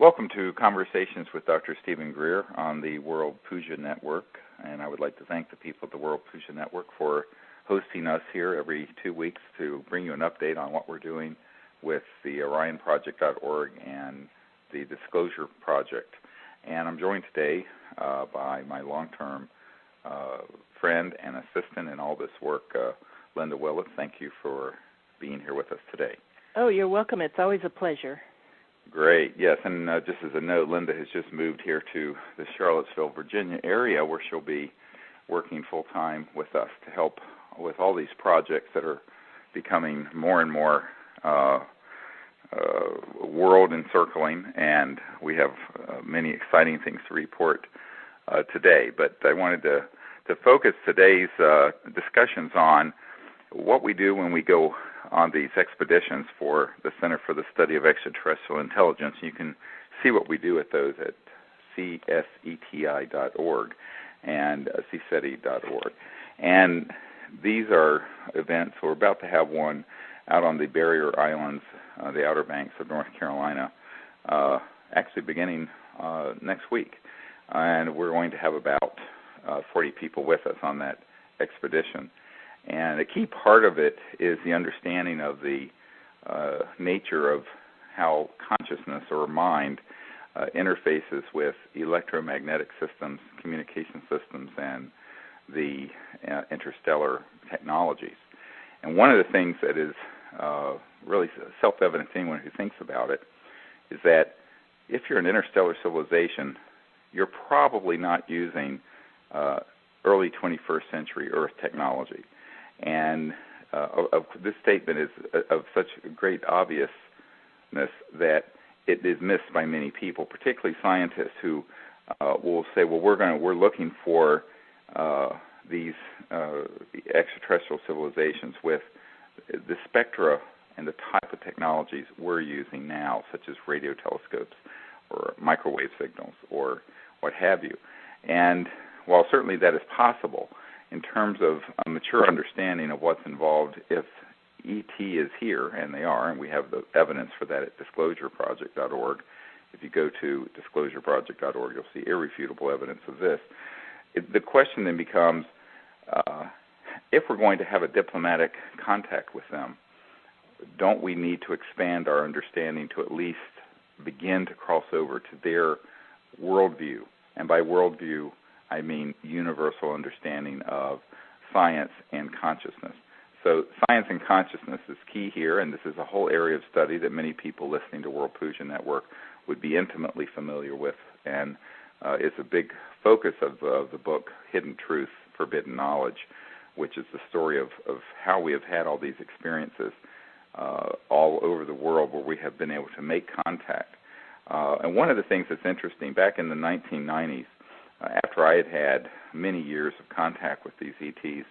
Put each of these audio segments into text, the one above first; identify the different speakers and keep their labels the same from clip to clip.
Speaker 1: Welcome to Conversations with Dr. Stephen Greer on the World Puja Network, and I would like to thank the people at the World Puja Network for hosting us here every 2 weeks to bring you an update on what we're doing with the OrionProject.org and the Disclosure Project. And I'm joined today by my long-term friend and assistant in all this work, Linda Willitts. Thank you for being here with us today.
Speaker 2: Oh, you're welcome. It's always a pleasure.
Speaker 1: Great, yes, and just as a note, Linda has just moved here to the Charlottesville, Virginia area where she'll be working full-time with us to help with all these projects that are becoming more and more world-encircling, and we have many exciting things to report today. But I wanted to focus today's discussions on what we do when we go on these expeditions for the Center for the Study of Extraterrestrial Intelligence. You can see what we do at those at CSETI.org and CSETI.org. And these are events. We're about to have one out on the Barrier Islands, the Outer Banks of North Carolina, actually beginning next week. And we're going to have about 40 people with us on that expedition. And a key part of it is the understanding of the nature of how consciousness or mind interfaces with electromagnetic systems, communication systems, and the interstellar technologies. And one of the things that is really self-evident to anyone who thinks about it is that if you're an interstellar civilization, you're probably not using early 21st century Earth technology. And this statement is of such great obviousness that it is missed by many people, particularly scientists who will say, "Well, we're looking for these extraterrestrial civilizations with the spectra and the type of technologies we're using now, such as radio telescopes or microwave signals or what have you." And while certainly that is possible, in terms of a mature understanding of what's involved if ET is here, and they are, and we have the evidence for that at disclosureproject.org. If you go to disclosureproject.org, you'll see irrefutable evidence of this. The question then becomes, if we're going to have a diplomatic contact with them, don't we need to expand our understanding to at least begin to cross over to their worldview? And by worldview, I mean universal understanding of science and consciousness. So science and consciousness is key here, and this is a whole area of study that many people listening to World Puja Network would be intimately familiar with, and it's a big focus of the book, Hidden Truth, Forbidden Knowledge, which is the story of how we have had all these experiences all over the world where we have been able to make contact. And one of the things that's interesting, back in the 1990s, after I had many years of contact with these ETs,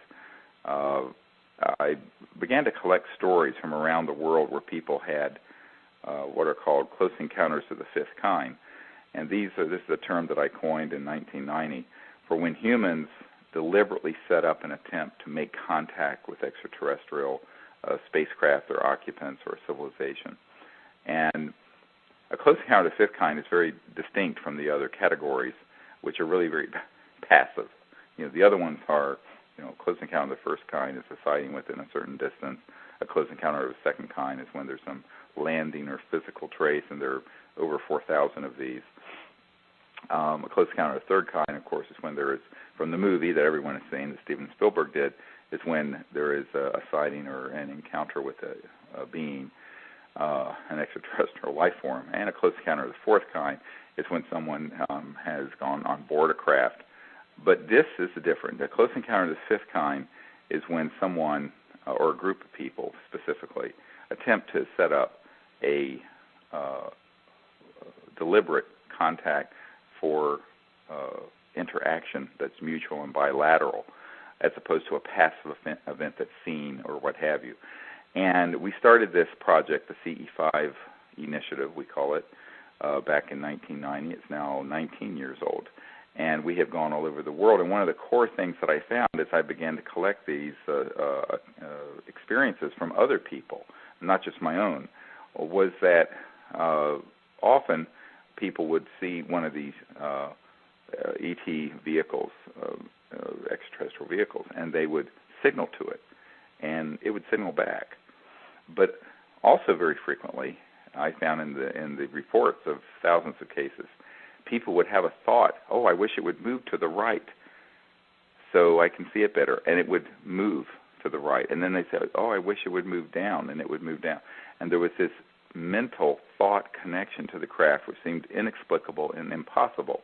Speaker 1: I began to collect stories from around the world where people had what are called close encounters of the fifth kind. And this is a term that I coined in 1990 for when humans deliberately set up an attempt to make contact with extraterrestrial spacecraft or occupants or civilization. And a close encounter of the fifth kind is very distinct from the other categories, which are really very passive. The other ones are, close encounter of the first kind is a sighting within a certain distance. A close encounter of the second kind is when there's some landing or physical trace, and there are over 4,000 of these. A close encounter of the third kind, of course, is when there is, from the movie that everyone is saying that Steven Spielberg did, is when there is a sighting or an encounter with a being, an extraterrestrial life form. And a close encounter of the fourth kind is when someone has gone on board a craft. But this is different. The close encounter of the fifth kind is when someone, or a group of people specifically, attempt to set up a deliberate contact for interaction that's mutual and bilateral, as opposed to a passive event that's seen or what have you. And we started this project, the CE5 initiative, we call it, back in 1990. It's now 19 years old. And we have gone all over the world. And one of the core things that I found as I began to collect these experiences from other people, not just my own, was that often people would see one of these ET vehicles, extraterrestrial vehicles, and they would signal to it, and it would signal back. But also very frequently, I found in the reports of thousands of cases, people would have a thought, oh, I wish it would move to the right so I can see it better, and it would move to the right. And then they said, oh, I wish it would move down, and it would move down. And there was this mental thought connection to the craft which seemed inexplicable and impossible.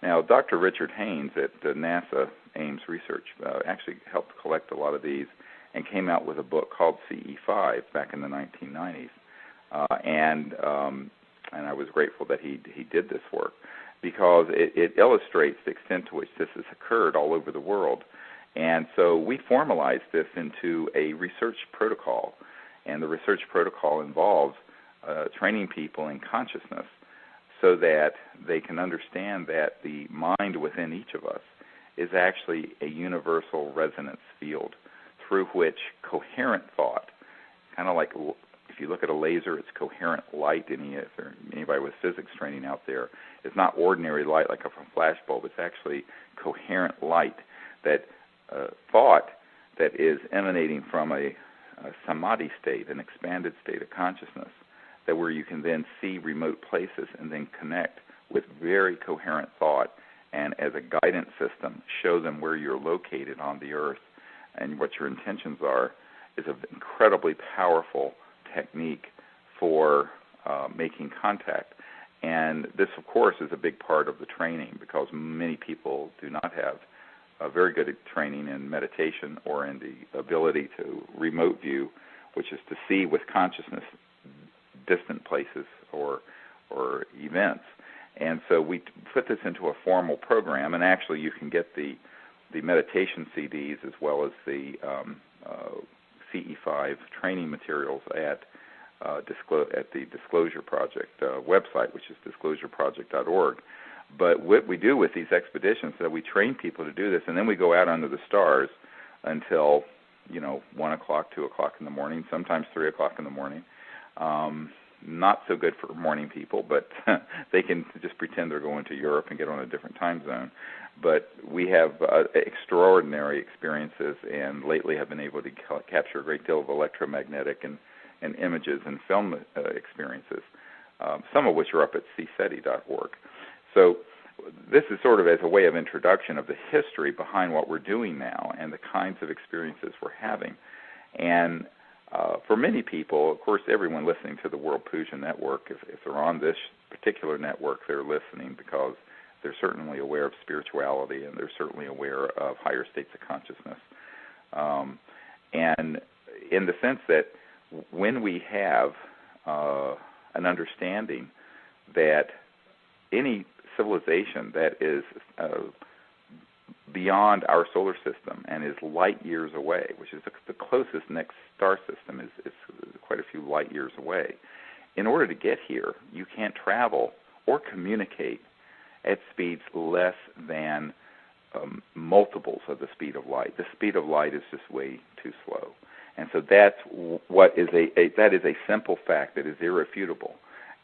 Speaker 1: Now, Dr. Richard Haynes at NASA Ames Research actually helped collect a lot of these and came out with a book called CE5 back in the 1990s. And I was grateful that he did this work, because it illustrates the extent to which this has occurred all over the world. And so we formalized this into a research protocol, and the research protocol involves training people in consciousness so that they can understand that the mind within each of us is actually a universal resonance field through which coherent thought, kind of like if you look at a laser, it's coherent light. Anybody with physics training out there, it's not ordinary light like a flash bulb. It's actually coherent light, that thought that is emanating from a samadhi state, an expanded state of consciousness, that where you can then see remote places and then connect with very coherent thought, and as a guidance system, show them where you're located on the earth and what your intentions are, is an incredibly powerful technique for making contact. And this, of course, is a big part of the training, because many people do not have a very good training in meditation or in the ability to remote view, which is to see with consciousness distant places or events. And so we put this into a formal program, and actually you can get the meditation CDs as well as the CE5 training materials at the Disclosure Project website, which is disclosureproject.org. But what we do with these expeditions is that we train people to do this, and then we go out under the stars until 1 o'clock, 2 o'clock in the morning, sometimes 3 o'clock in the morning. Not so good for morning people, but they can just pretend they're going to Europe and get on a different time zone. But we have extraordinary experiences, and lately have been able to capture a great deal of electromagnetic and images and film experiences, some of which are up at CSETI.org. So this is sort of as a way of introduction of the history behind what we're doing now and the kinds of experiences we're having. And for many people, of course, everyone listening to the World Puja Network, if they're on this particular network, they're listening because they're certainly aware of spirituality, and they're certainly aware of higher states of consciousness. And in the sense that when we have an understanding that any civilization that is beyond our solar system and is light years away, which is the closest next star system is quite a few light years away. In order to get here, you can't travel or communicate at speeds less than multiples of the speed of light. The speed of light is just way too slow. And so that's what is that is a simple fact that is irrefutable.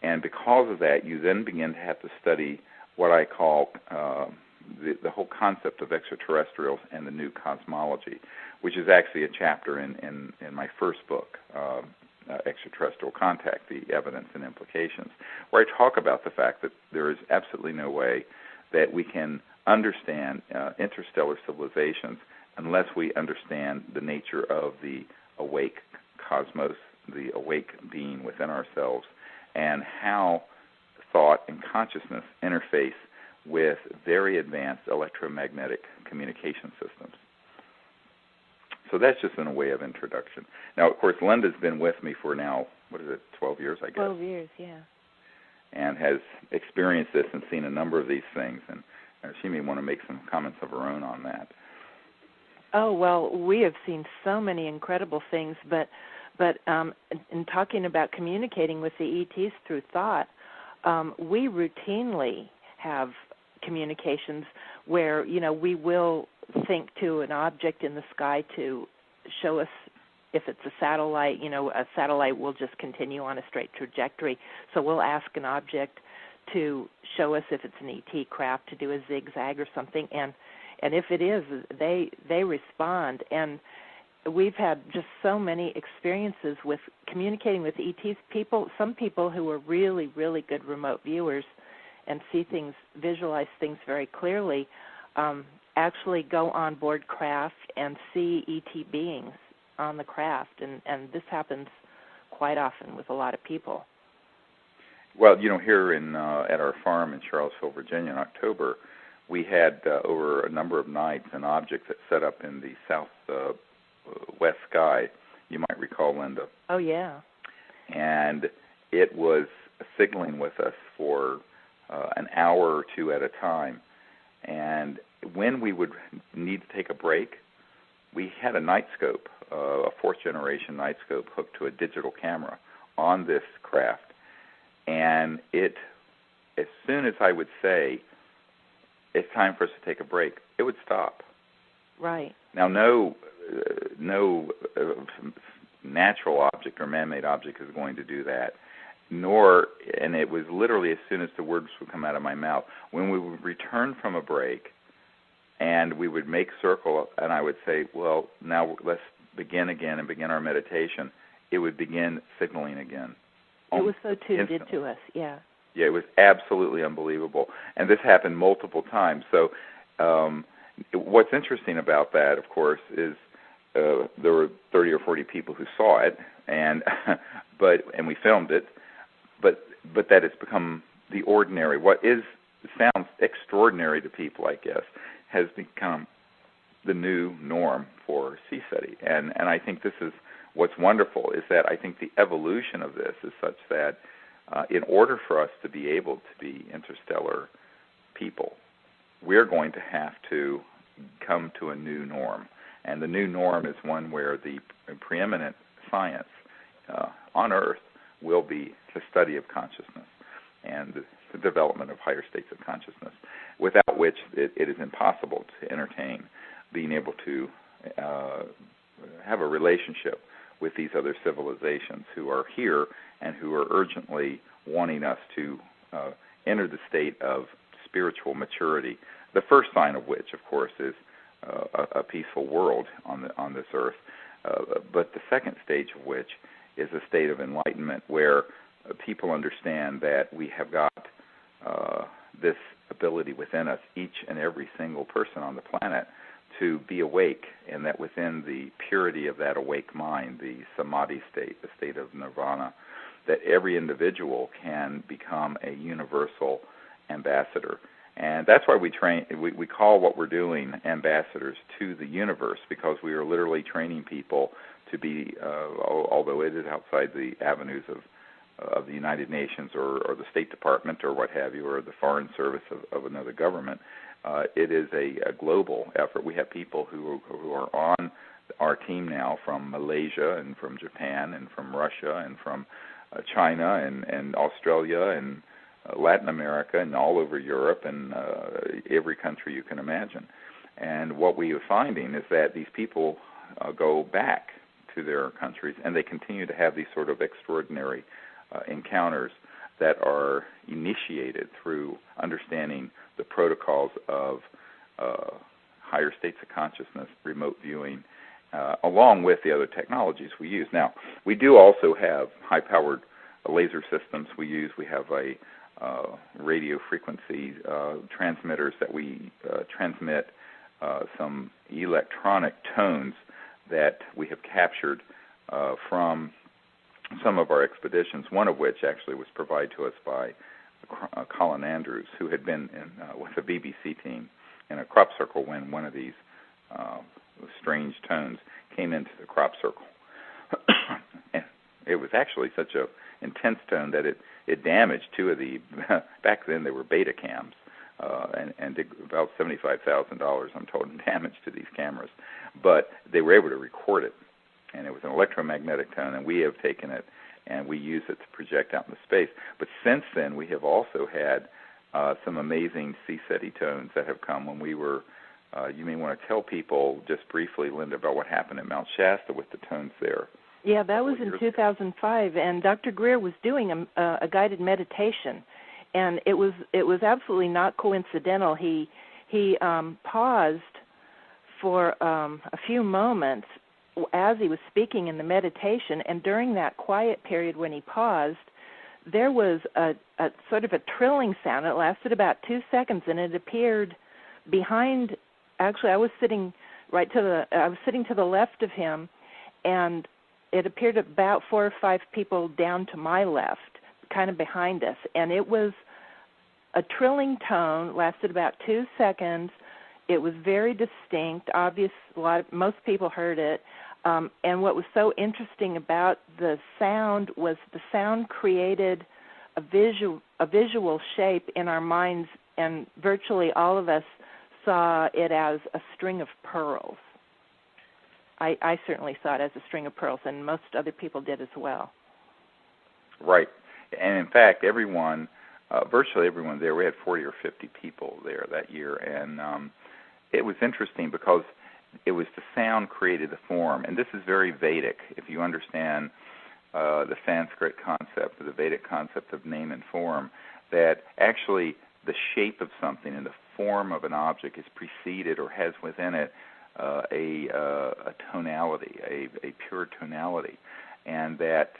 Speaker 1: And because of that, you then begin to have to study what I call the whole concept of extraterrestrials and the new cosmology, which is actually a chapter in my first book, Extraterrestrial Contact, The Evidence and Implications, where I talk about the fact that there is absolutely no way that we can understand interstellar civilizations unless we understand the nature of the awake cosmos, the awake being within ourselves, and how thought and consciousness interface with very advanced electromagnetic communication systems. So that's just in a way of introduction. Now, of course, Linda's been with me for now, 12 years, I guess?
Speaker 2: 12 years, yeah.
Speaker 1: And has experienced this and seen a number of these things, and she may want to make some comments of her own on that.
Speaker 2: Oh, well, we have seen so many incredible things, but in talking about communicating with the ETs through thought, we routinely have communications where, we will think to an object in the sky to show us if it's a satellite. A satellite will just continue on a straight trajectory. So we'll ask an object to show us if it's an ET craft, to do a zigzag or something, and if it is, they respond. And we've had just so many experiences with communicating with ETs. Some people who are really, really good remote viewers and see things, visualize things very clearly, actually go on board craft and see ET beings on the craft, and this happens quite often with a lot of people.
Speaker 1: Well, here at our farm in Charlottesville, Virginia, in October, we had over a number of nights an object that set up in the southwest sky. You might recall, Linda.
Speaker 2: Oh, yeah.
Speaker 1: And it was signaling with us for an hour or two at a time. And when we would need to take a break, we had a night scope, a fourth-generation night scope hooked to a digital camera on this craft. And as soon as I would say, it's time for us to take a break, it would stop.
Speaker 2: Right.
Speaker 1: Now, no natural object or man-made object is going to do that, and it was literally as soon as the words would come out of my mouth. When we would return from a break and we would make circle, and I would say, well, now let's begin again and begin our meditation, it would begin signaling again.
Speaker 2: It was so tuned into us, yeah.
Speaker 1: Yeah, it was absolutely unbelievable. And this happened multiple times. So what's interesting about that, of course, is there were 30 or 40 people who saw it, and we filmed it, but that has become the ordinary. What sounds extraordinary to people, I guess, has become the new norm for CSETI. And I think this is what's wonderful, is that I think the evolution of this is such that in order for us to be able to be interstellar people, we're going to have to come to a new norm. And the new norm is one where the preeminent science on Earth will be the study of consciousness and the development of higher states of consciousness, without which it is impossible to entertain being able to have a relationship with these other civilizations who are here and who are urgently wanting us to enter the state of spiritual maturity, the first sign of which, of course, is a peaceful world on this earth, but the second stage of which is a state of enlightenment where people understand that we have got this ability within us, each and every single person on the planet, to be awake, and that within the purity of that awake mind, the samadhi state, the state of nirvana, that every individual can become a universal ambassador. And that's why we call what we're doing ambassadors to the universe, because we are literally training people to be, although it is outside the avenues of the United Nations or the State Department or what have you, or the Foreign Service of another government, it is a global effort. We have people who are on our team now from Malaysia and from Japan and from Russia and from China and Australia and Latin America and all over Europe and every country you can imagine. And what we are finding is that these people go back to their countries and they continue to have these sort of extraordinary encounters that are initiated through understanding the protocols of higher states of consciousness, remote viewing, along with the other technologies we use. Now, we do also have high-powered laser systems we use. We have a radio frequency transmitters that we transmit some electronic tones that we have captured from some of our expeditions, one of which actually was provided to us by Colin Andrews, who had been with the BBC team in a crop circle when one of these strange tones came into the crop circle. And it was actually such an intense tone that it damaged two of the, back then they were beta cams, and did about $75,000, I'm told, in damage to these cameras. But they were able to record it, and it was an electromagnetic tone, and we have taken it and we use it to project out into space. But since then, we have also had some amazing CSETI tones that have come when we were, you may want to tell people just briefly, Linda, about what happened at Mount Shasta with the tones there.
Speaker 2: Yeah, that was in 2005, and Dr. Greer was doing a guided meditation, And it was absolutely not coincidental. He paused for a few moments as he was speaking in the meditation, and during that quiet period when he paused, there was a sort of a trilling sound. It lasted about 2 seconds, and it appeared behind. Actually, I was sitting to the left of him, and it appeared about 4 or 5 people down to my left, kind of behind us, and it was a trilling tone. Lasted about 2 seconds. It was very distinct. Obvious, most people heard it. And what was so interesting about the sound was the sound created a visual shape in our minds, and virtually all of us saw it as a string of pearls. I certainly saw it as a string of pearls, and most other people did as well.
Speaker 1: Right. And in fact, virtually everyone there, we had 40 or 50 people there that year, and it was interesting because it was the sound created the form, and this is very Vedic. If you understand the Sanskrit concept, or the Vedic concept of name and form, that actually the shape of something and the form of an object is preceded or has within it a tonality, a pure tonality, and that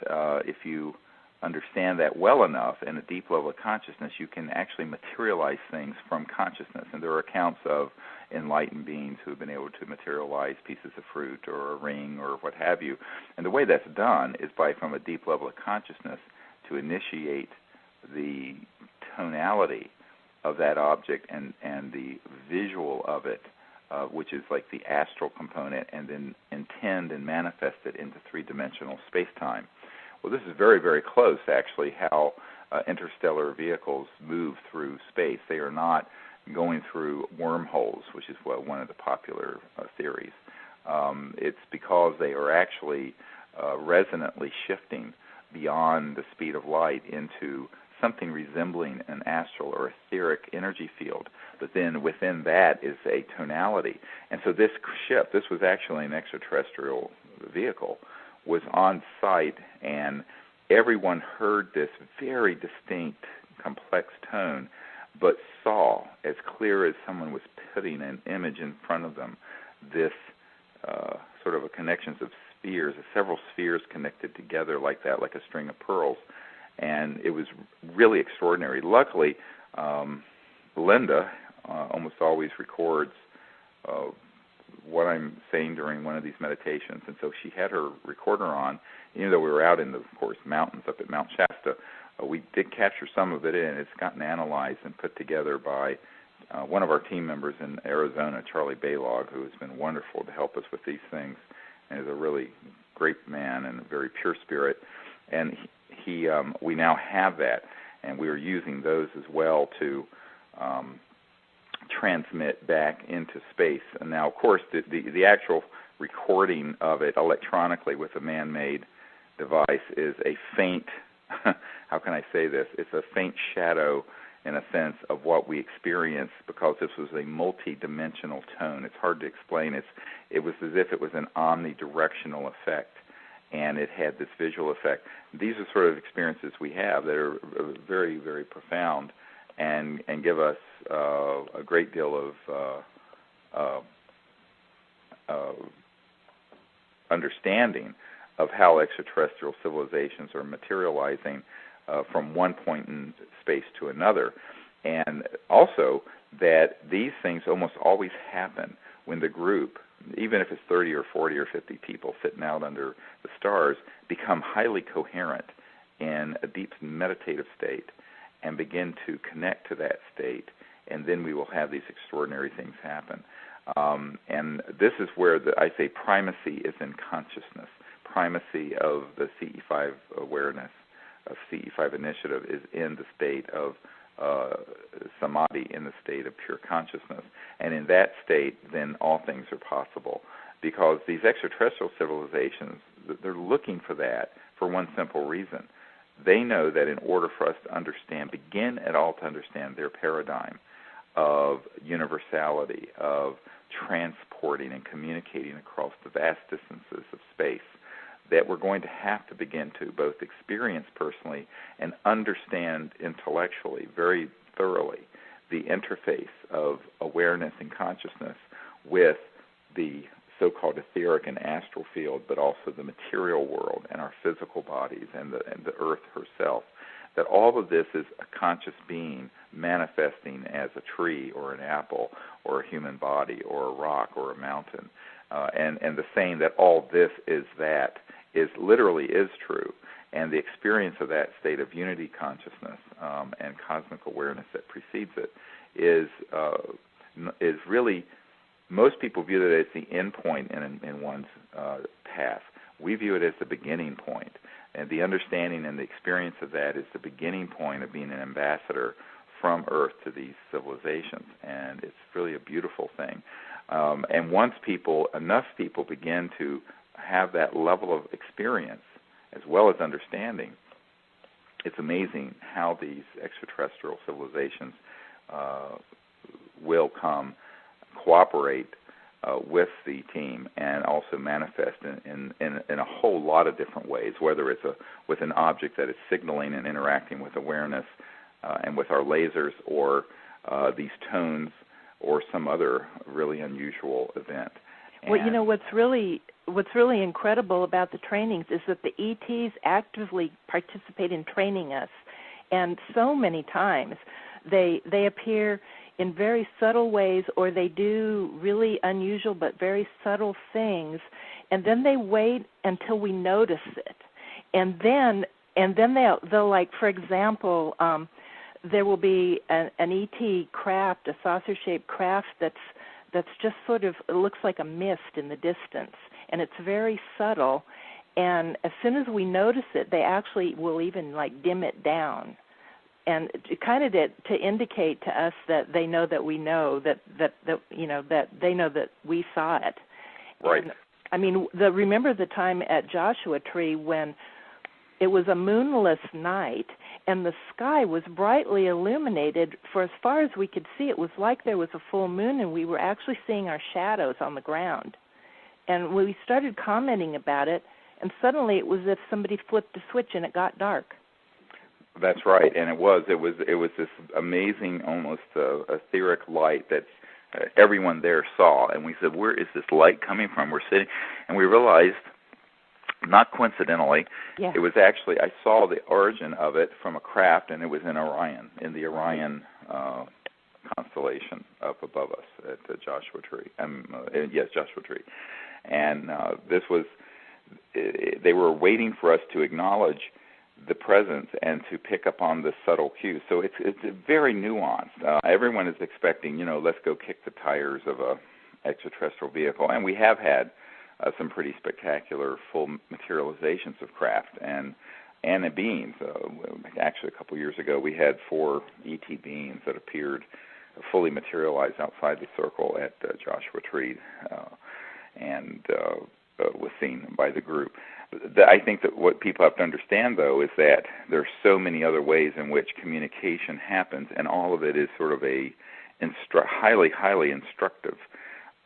Speaker 1: if you understand that well enough in a deep level of consciousness, you can actually materialize things from consciousness. And there are accounts of enlightened beings who have been able to materialize pieces of fruit or a ring or what have you. And the way that's done is from a deep level of consciousness, to initiate the tonality of that object and the visual of it, which is like the astral component, and then intend and manifest it into three-dimensional space-time. Well, this is very, very close, actually, how interstellar vehicles move through space. They are not going through wormholes, which is one of the popular theories. It's because they are actually resonantly shifting beyond the speed of light into something resembling an astral or etheric energy field. But then within that is a tonality. And so this ship, this was actually an extraterrestrial vehicle, was on site, and everyone heard this very distinct, complex tone, but saw, as clear as someone was putting an image in front of them, this sort of a connections of spheres, several spheres connected together like that, like a string of pearls. And it was really extraordinary. Luckily, Linda almost always records what I'm saying during one of these meditations, and so she had her recorder on. Even though we were out in the, of course, mountains up at Mount Shasta, we did capture some of it in. It's gotten analyzed and put together by one of our team members in Arizona, Charlie Baylog, who has been wonderful to help us with these things, and is a really great man and a very pure spirit. And we now have that, and we are using those as well to transmit back into space. And now, of course, the actual recording of it electronically with a man-made device is a faint, how can I say this? It's a faint shadow, in a sense, of what we experienced, because this was a multi-dimensional tone. It's hard to explain. It was as if it was an omnidirectional effect, and it had this visual effect. These are sort of experiences we have that are very, very profound and give us a great deal of understanding of how extraterrestrial civilizations are materializing from one point in space to another. And also that these things almost always happen when the group, even if it's 30 or 40 or 50 people sitting out under the stars, become highly coherent in a deep meditative state and begin to connect to that state, and then we will have these extraordinary things happen. And this is where I say primacy is in consciousness. Primacy of the CE5 awareness, of CE5 initiative, is in the state of samadhi, in the state of pure consciousness. And in that state, then all things are possible. Because these extraterrestrial civilizations, they're looking for that for one simple reason. They know that in order for us to begin at all to understand their paradigm of universality, of transporting and communicating across the vast distances of space, that we're going to have to begin to both experience personally and understand intellectually very thoroughly the interface of awareness and consciousness with the so-called etheric and astral field, but also the material world and our physical bodies and the earth herself. That all of this is a conscious being manifesting as a tree or an apple or a human body or a rock or a mountain. And the saying that all this is that is literally is true. And the experience of that state of unity consciousness and cosmic awareness that precedes it is really, most people view that as the end point in one's path. We view it as the beginning point. And the understanding and the experience of that is the beginning point of being an ambassador from Earth to these civilizations. And it's really a beautiful thing. And once enough people begin to have that level of experience as well as understanding, it's amazing how these extraterrestrial civilizations will cooperate with the team and also manifest in a whole lot of different ways, whether it's with an object that is signaling and interacting with awareness and with our lasers, or these tones, or some other really unusual event.
Speaker 2: Well, you know, what's really incredible about the trainings is that the ETs actively participate in training us, and so many times they appear in very subtle ways, or they do really unusual but very subtle things, and then they wait until we notice it, and then they'll like, for example, there will be an ET craft, a saucer-shaped craft that's just sort of, it looks like a mist in the distance, and it's very subtle, and as soon as we notice it, they actually will even like dim it down, and kind of to indicate to us that they know that we know that you know, that they know that we saw it.
Speaker 1: Right.
Speaker 2: And, I mean, remember the time at Joshua Tree when it was a moonless night and the sky was brightly illuminated. For as far as we could see, it was like there was a full moon, and we were actually seeing our shadows on the ground. And we started commenting about it, and suddenly it was as if somebody flipped a switch and it got dark.
Speaker 1: That's right, and it was this amazing, almost etheric light that everyone there saw, and we said, where is this light coming from? We're sitting, and we realized, not coincidentally,
Speaker 2: yeah.
Speaker 1: It was actually, I saw the origin of it from a craft, and it was in Orion, in the Orion constellation up above us at the Joshua Tree. Yes, Joshua Tree. And this was, they were waiting for us to acknowledge the presence and to pick up on the subtle cues. So it's very nuanced. Everyone is expecting, let's go kick the tires of a extraterrestrial vehicle, and we have had some pretty spectacular full materializations of craft and the beings. Actually, a couple of years ago, we had 4 ET beings that appeared fully materialized outside the circle at Joshua Tree, and was seen by the group. I think that what people have to understand, though, is that there are so many other ways in which communication happens, and all of it is sort of a highly, highly instructive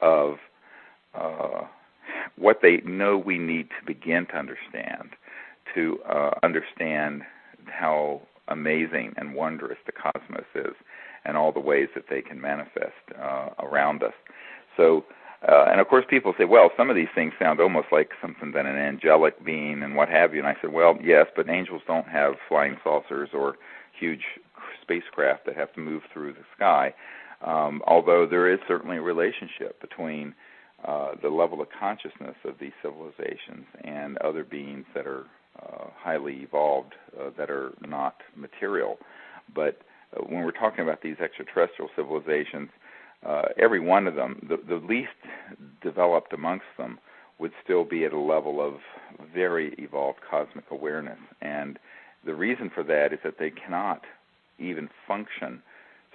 Speaker 1: of what they know we need to begin to understand how amazing and wondrous the cosmos is and all the ways that they can manifest around us. So, and of course people say, well, some of these things sound almost like something that an angelic being and what have you. And I said, well, yes, but angels don't have flying saucers or huge spacecraft that have to move through the sky, although there is certainly a relationship between the level of consciousness of these civilizations and other beings that are highly evolved, that are not material. But when we're talking about these extraterrestrial civilizations, every one of them, the least developed amongst them, would still be at a level of very evolved cosmic awareness. And the reason for that is that they cannot even function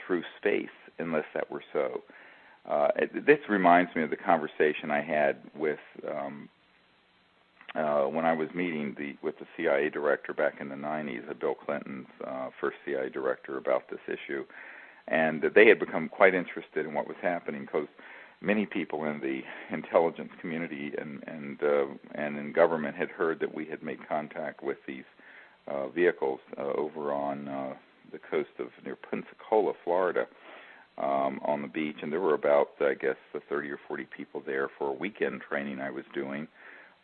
Speaker 1: through space unless that were so. This reminds me of the conversation I had with when I was meeting with the CIA director back in the 90s, Bill Clinton's first CIA director, about this issue. And they had become quite interested in what was happening because many people in the intelligence community and in government had heard that we had made contact with these vehicles over on the coast of near Pensacola, Florida, on the beach, and there were about, I guess, 30 or 40 people there for a weekend training I was doing,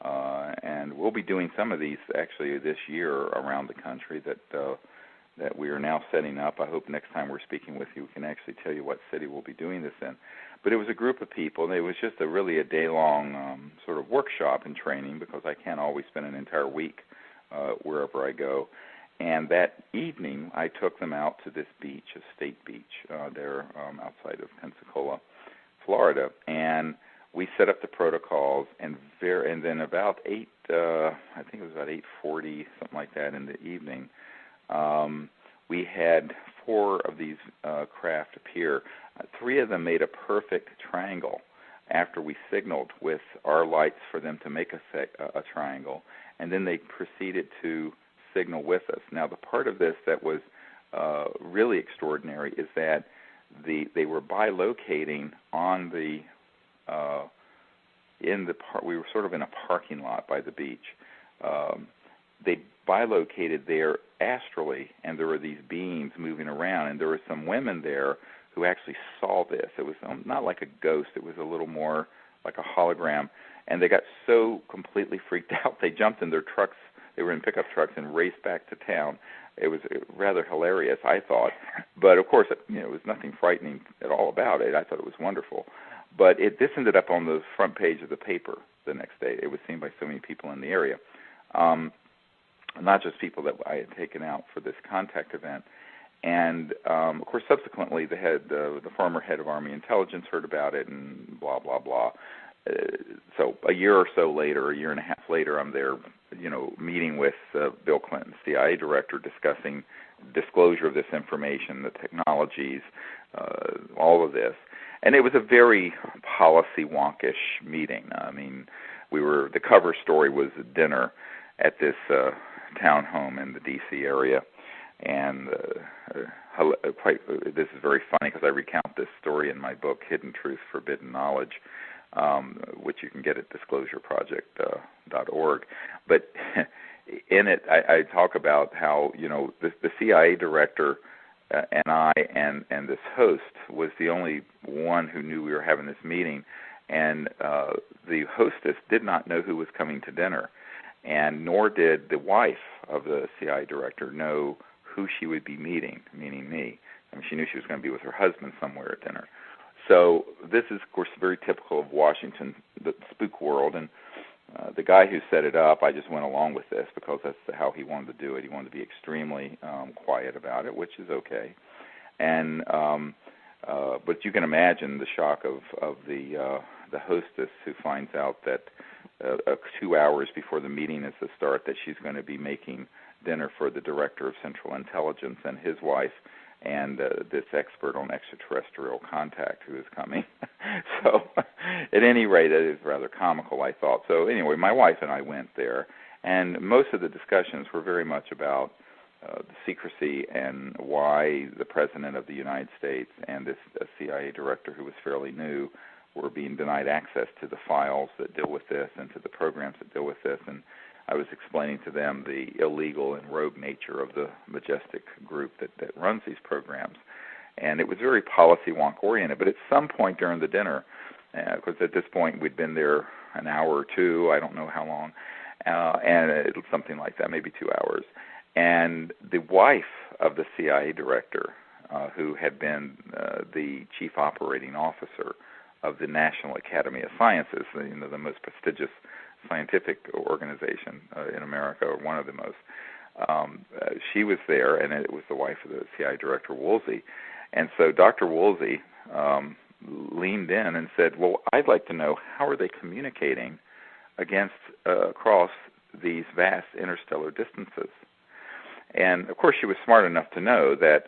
Speaker 1: and we'll be doing some of these actually this year around the country that we are now setting up. I hope next time we're speaking with you, we can actually tell you what city we'll be doing this in. But it was a group of people, and it was just really a day-long sort of workshop and training, because I can't always spend an entire week wherever I go. And that evening, I took them out to this beach, a state beach there outside of Pensacola, Florida, and we set up the protocols. And then about I think it was about 8:40, something like that, in the evening, we had 4 of these craft appear. 3 of them made a perfect triangle after we signaled with our lights for them to make a triangle, and then they proceeded to signal with us. Now, the part of this that was really extraordinary is that they were bilocating on we were sort of in a parking lot by the beach. They bilocated there astrally, and there were these beings moving around, and there were some women there who actually saw this. It was not like a ghost. It was a little more like a hologram, and they got so completely freaked out, they jumped in their trucks. They were in pickup trucks and raced back to town. It was rather hilarious, I thought. But, of course, it was nothing frightening at all about it. I thought it was wonderful. But this ended up on the front page of the paper the next day. It was seen by so many people in the area, not just people that I had taken out for this contact event. And, of course, subsequently, the former head of Army Intelligence heard about it and blah, blah, blah. So a year or so later, a year and a half later, I'm there, meeting with Bill Clinton, CIA director, discussing disclosure of this information, the technologies, all of this. And it was a very policy wonkish meeting. I mean, the cover story was a dinner at this townhome in the D.C. area. And this is very funny because I recount this story in my book, Hidden Truth, Forbidden Knowledge, which you can get at disclosureproject.org. But in it, I talk about how, the CIA director and I and this host was the only one who knew we were having this meeting, and the hostess did not know who was coming to dinner, and nor did the wife of the CIA director know who she would be meeting, meaning me. I mean, she knew she was going to be with her husband somewhere at dinner. So this is, of course, very typical of Washington, the spook world, and the guy who set it up, I just went along with this because that's how he wanted to do it. He wanted to be extremely quiet about it, which is okay. And but you can imagine the shock of the hostess who finds out that 2 hours before the meeting is to start that she's going to be making dinner for the director of Central Intelligence and his wife and this expert on extraterrestrial contact who is coming. So at any rate, it is rather comical, I thought. So anyway, my wife and I went there, and most of the discussions were very much about the secrecy and why the President of the United States and this CIA director who was fairly new were being denied access to the files that deal with this and to the programs that deal with this. And I was explaining to them the illegal and rogue nature of the majestic group that runs these programs. And it was very policy wonk-oriented. But at some point during the dinner, because at this point we'd been there an hour or two, I don't know how long, and it was something like that, maybe 2 hours. And the wife of the CIA director, who had been the chief operating officer of the National Academy of Sciences, the most prestigious scientific organization in America, or one of the most. She was there, and it was the wife of the CIA director, Woolsey. And so Dr. Woolsey leaned in and said, well, I'd like to know, how are they communicating across these vast interstellar distances? And, of course, she was smart enough to know that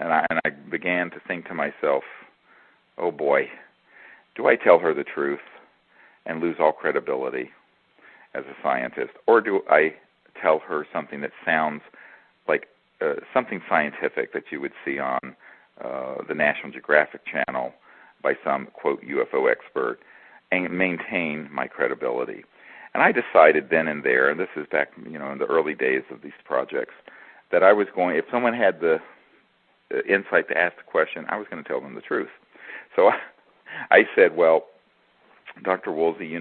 Speaker 1: and I began to think to myself, oh, boy, do I tell her the truth and lose all credibility as a scientist, or do I tell her something that sounds like something scientific that you would see on the National Geographic Channel by some, quote, UFO expert, and maintain my credibility. And I decided then and there, and this is back, in the early days of these projects, that I was going, if someone had the insight to ask the question, I was going to tell them the truth. So I said, well, Dr. Woolsey,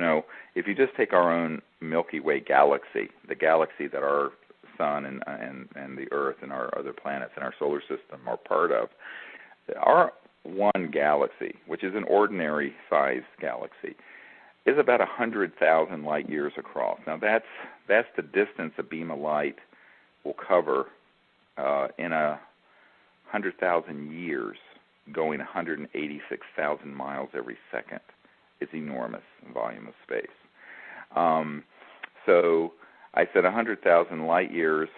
Speaker 1: if you just take our own Milky Way galaxy, the galaxy that our sun and the Earth and our other planets in our solar system are part of, our one galaxy, which is an ordinary-sized galaxy, is about 100,000 light years across. Now, that's the distance a beam of light will cover in 100,000 years, going 186,000 miles every second. It's enormous volume of space. So I said 100,000 light years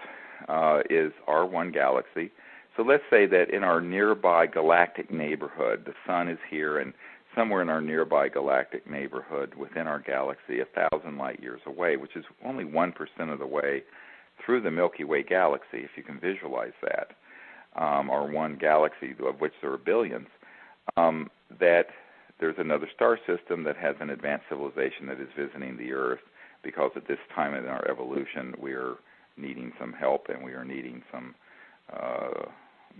Speaker 1: is our one galaxy. So let's say that in our nearby galactic neighborhood, the sun is here, and somewhere in our nearby galactic neighborhood within our galaxy, 1,000 light years away, which is only 1% of the way through the Milky Way galaxy, if you can visualize that, our one galaxy, of which there are billions, that there's another star system that has an advanced civilization that is visiting the Earth, because at this time in our evolution we are needing some help and we are needing some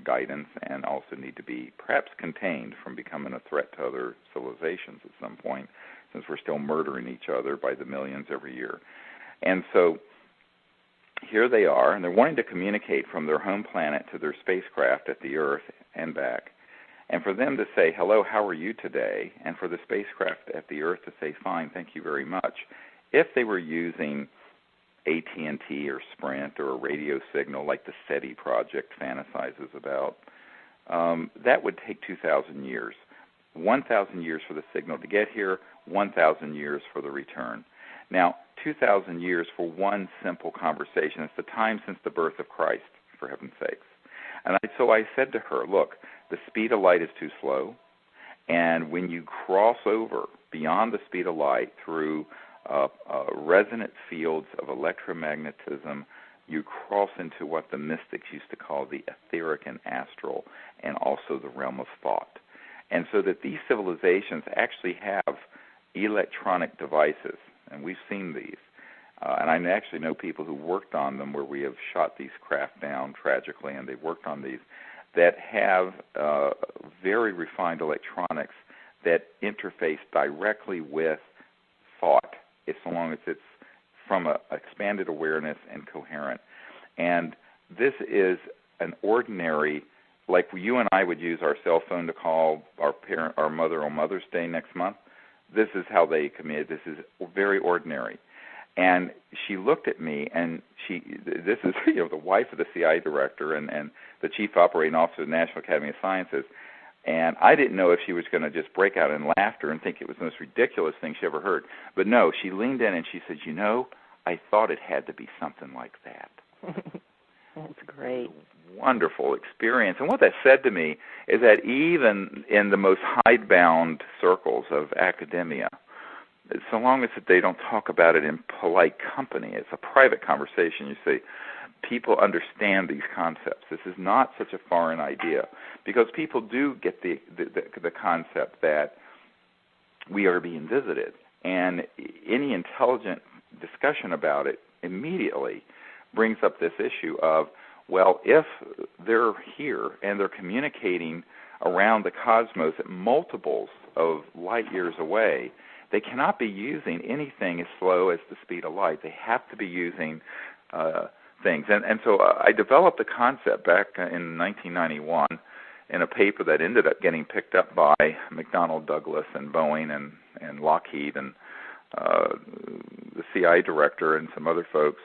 Speaker 1: guidance, and also need to be perhaps contained from becoming a threat to other civilizations at some point, since we're still murdering each other by the millions every year. And so here they are, and they're wanting to communicate from their home planet to their spacecraft at the Earth and back. And for them to say, hello, how are you today? And for the spacecraft at the Earth to say, fine, thank you very much. If they were using AT&T or Sprint or a radio signal like the SETI project fantasizes about, that would take 2,000 years. 1,000 years for the signal to get here, 1,000 years for the return. Now, 2,000 years for one simple conversation. It's the time since the birth of Christ, for heaven's sakes. And so I said to her, look, the speed of light is too slow, and when you cross over beyond the speed of light through resonant fields of electromagnetism, you cross into what the mystics used to call the etheric and astral, and also the realm of thought. And so that these civilizations actually have electronic devices, and we've seen these. And I actually know people who worked on them, where we have shot these craft down tragically, and they've worked on these, that have very refined electronics that interface directly with thought, as long as it's from an expanded awareness and coherent. And this is an ordinary, like you and I would use our cell phone to call our mother on Mother's Day next month. This is how they communicate. This is very ordinary. And she looked at me, and this is the wife of the CIA director and the chief operating officer of the National Academy of Sciences. And I didn't know if she was going to just break out in laughter and think it was the most ridiculous thing she ever heard. But no, she leaned in and she said, I thought it had to be something like that.
Speaker 2: That's great.
Speaker 1: Wonderful experience. And what that said to me is that even in the most hidebound circles of academia, so long as they don't talk about it in polite company, it's a private conversation, you see, people understand these concepts. This is not such a foreign idea, because people do get the concept that we are being visited, and any intelligent discussion about it immediately brings up this issue of, well, if they're here and they're communicating around the cosmos at multiples of light years away, they cannot be using anything as slow as the speed of light. They have to be using things. And so I developed a concept back in 1991 in a paper that ended up getting picked up by McDonnell Douglas and Boeing and Lockheed and the CIA director and some other folks.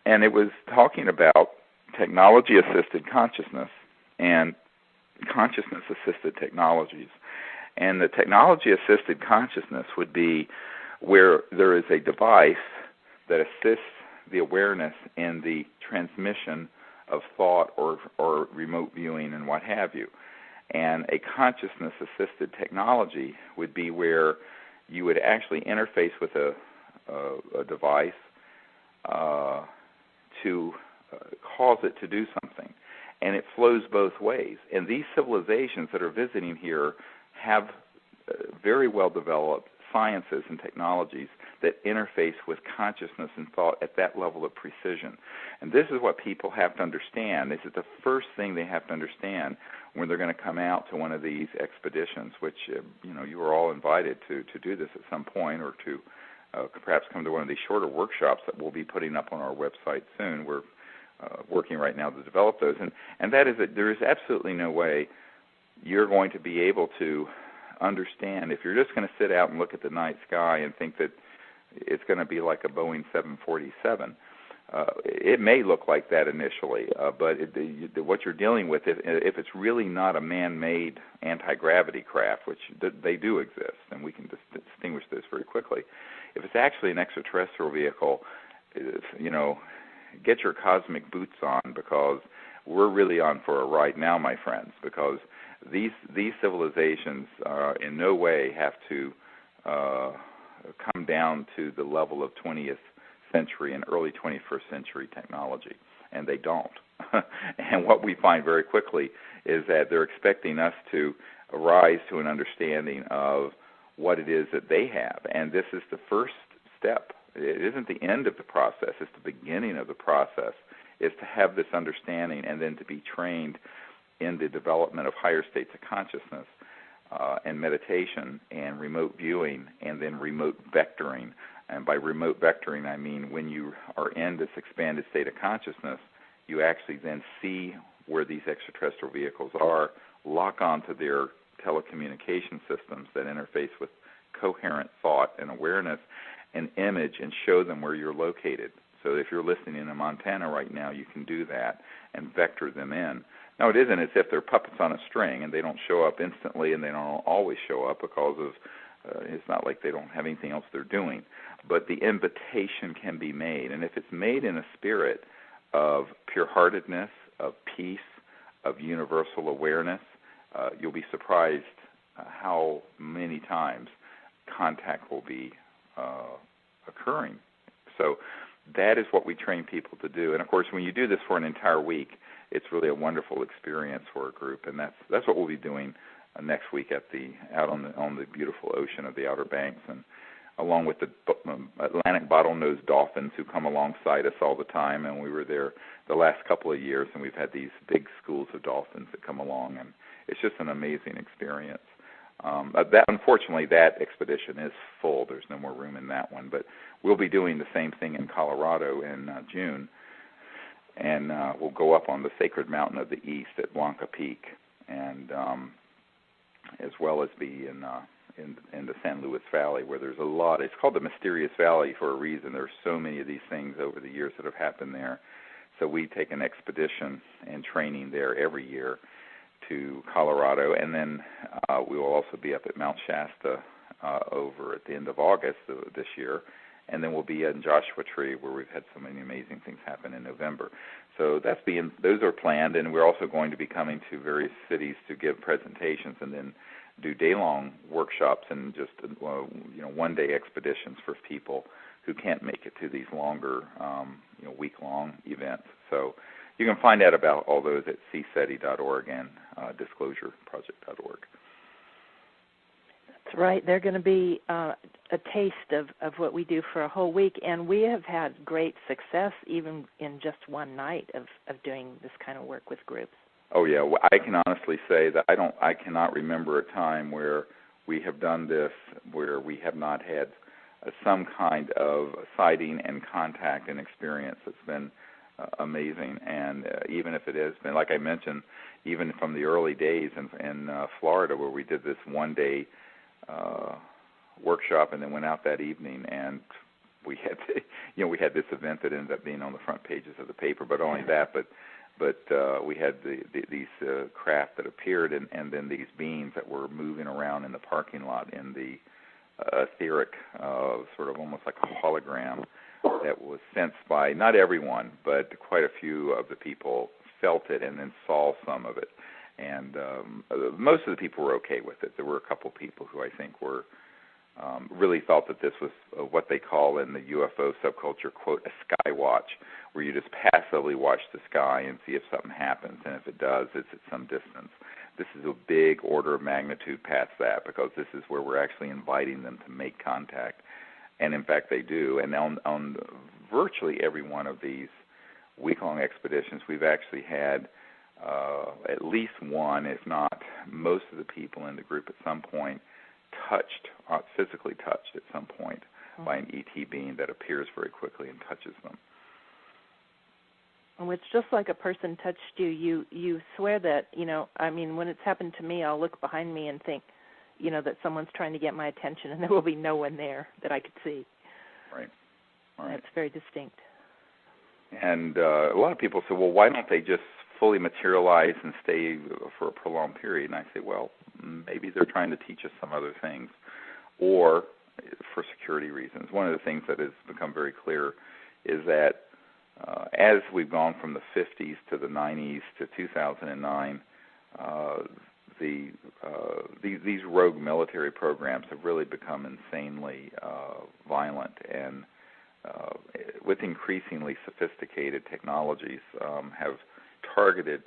Speaker 1: And it was talking about technology-assisted consciousness and consciousness-assisted technologies. And the technology-assisted consciousness would be where there is a device that assists the awareness in the transmission of thought or remote viewing and what have you. And a consciousness-assisted technology would be where you would actually interface with a device to cause it to do something. and it flows both ways. And these civilizations that are visiting here have very well developed sciences and technologies that interface with consciousness and thought at that level of precision. And this is what people have to understand. This is the first thing they have to understand when they're going to come out to one of these expeditions, which, you are all invited to do this at some point, or to perhaps come to one of these shorter workshops that we'll be putting up on our website soon. We're working right now to develop those. And that is that there is absolutely no way you're going to be able to understand, if you're just going to sit out and look at the night sky and think that it's going to be like a Boeing 747. It may look like that initially, but what you're dealing with, if it's really not a man-made anti-gravity craft, which they do exist, and we can distinguish this very quickly, if it's actually an extraterrestrial vehicle, get your cosmic boots on, because we're really on for a ride now, my friends, because these civilizations in no way have to come down to the level of 20th century and early 21st century technology, and they don't. And what we find very quickly is that they're expecting us to rise to an understanding of what it is that they have, and this is the first step. It isn't the end of the process, it's the beginning of the process, is to have this understanding and then to be trained in the development of higher states of consciousness and meditation and remote viewing and then remote vectoring. And by remote vectoring, I mean when you are in this expanded state of consciousness, you actually then see where these extraterrestrial vehicles are, lock onto their telecommunication systems that interface with coherent thought and awareness, and image and show them where you're located. So if you're listening in Montana right now, you can do that and vector them in. Now, it isn't as if they're puppets on a string and they don't show up instantly and they don't always show up because of, it's not like they don't have anything else they're doing. But the invitation can be made. And if it's made in a spirit of pure-heartedness, of peace, of universal awareness, you'll be surprised how many times contact will be occurring. So that is what we train people to do. And, of course, when you do this for an entire week, it's really a wonderful experience for a group, and that's what we'll be doing next week out on the beautiful ocean of the Outer Banks, and along with the Atlantic bottlenose dolphins who come alongside us all the time. And we were there the last couple of years, and we've had these big schools of dolphins that come along, and it's just an amazing experience. Unfortunately, that expedition is full. There's no more room in that one, but we'll be doing the same thing in Colorado in June. And we'll go up on the Sacred Mountain of the East at Blanca Peak, and as well as be in the San Luis Valley, where there's a lot. It's called the Mysterious Valley for a reason. There's so many of these things over the years that have happened there. So we take an expedition and training there every year to Colorado, and then we will also be up at Mount Shasta over at the end of August this year. And then we'll be in Joshua Tree, where we've had so many amazing things happen in November. So those are planned, and we're also going to be coming to various cities to give presentations and then do day-long workshops and just one-day expeditions for people who can't make it to these longer week-long events. So you can find out about all those at CSETI.org and disclosureproject.org.
Speaker 2: That's right. They're going to be a taste of what we do for a whole week, and we have had great success even in just one night of doing this kind of work with groups.
Speaker 1: Oh yeah, well, I can honestly say that I cannot remember a time where we have done this where we have not had some kind of sighting and contact and experience. It's been amazing, and even if it has been, like I mentioned, even from the early days in Florida, where we did this one-day workshop and then went out that evening, and we had this event that ended up being on the front pages of the paper. But only that, but we had these craft that appeared, and then these beings that were moving around in the parking lot in the etheric, sort of almost like a hologram that was sensed by not everyone, but quite a few of the people felt it and then saw some of it. And most of the people were okay with it. There were a couple people who I think were really thought that this was what they call in the UFO subculture, quote, a sky watch, where you just passively watch the sky and see if something happens, and if it does, it's at some distance. This is a big order of magnitude past that, because this is where we're actually inviting them to make contact, and in fact they do. And on virtually every one of these week-long expeditions, we've actually had at least one, if not most of the people in the group at some point physically touched at some point by an ET being that appears very quickly and touches them.
Speaker 2: And it's just like a person touched you. You swear that, when it's happened to me, I'll look behind me and think, that someone's trying to get my attention, and there will be no one there that I could see.
Speaker 1: Right.
Speaker 2: That's very distinct.
Speaker 1: And a lot of people say, well, why don't they just fully materialize and stay for a prolonged period? And I say, well, maybe they're trying to teach us some other things, or for security reasons. One of the things that has become very clear is that as we've gone from the 50s to the 90s to 2009, these rogue military programs have really become insanely violent, and with increasingly sophisticated technologies have targeted